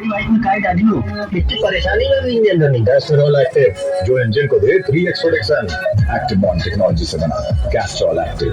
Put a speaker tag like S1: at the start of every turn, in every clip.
S1: इतनी परेशानी में भी इंजन रनिंग।
S2: कैस्ट्रॉल एक्टिव, जो इंजन को दे 3x protection. Active bond technology से बना है कैस्ट्रॉल एक्टिव।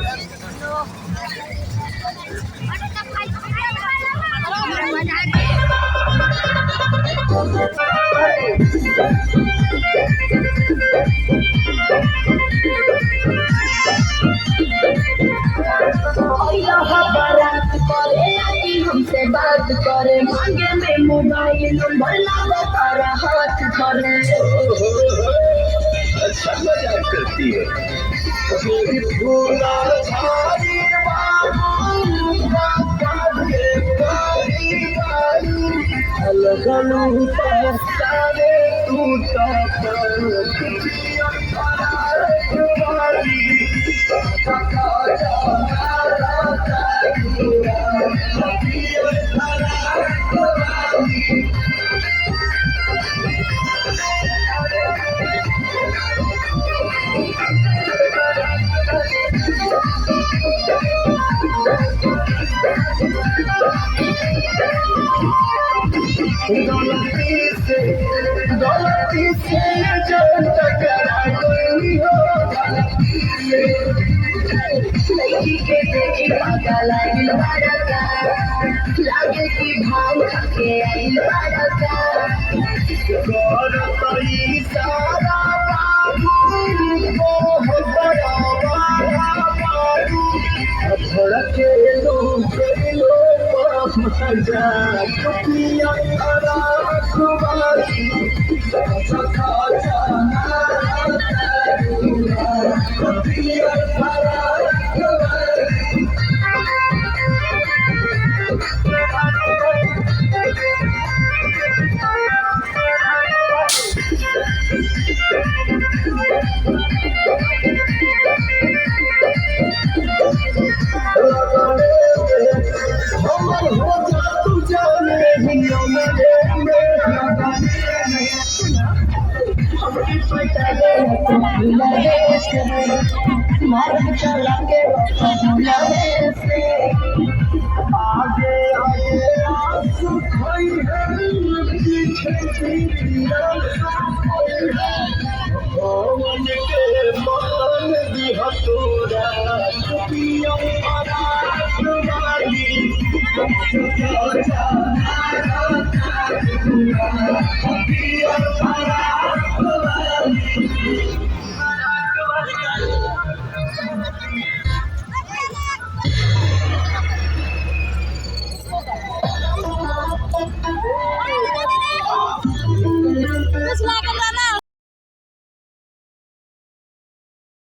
S3: हमसे बात करे मांगे में मोबाइल नंबर लागा तारा हाथ धरे।
S2: अच्छा मजाक करती है। मेरी फूला झाड़ी बाबू बाबे बारी बारी अलगलू पस्तावे टूटा पर गलती से जब टकरा गई हो
S3: लड़की के देखी पागल आइल बारका लागे की भाव के आइल बारका।
S2: करतई सारा बाबू मोह बड़ा वाला बाबू धड़के लो मजा दुनिया खरा खुबारी सखा जाना दुनिया खरा खुबारी।
S3: मार चलाके
S2: आगे आगे आंसू खोई है पीछे पवन के मान दिया तोरा दुनिया परा तुम्हारी
S4: Terus makan mana?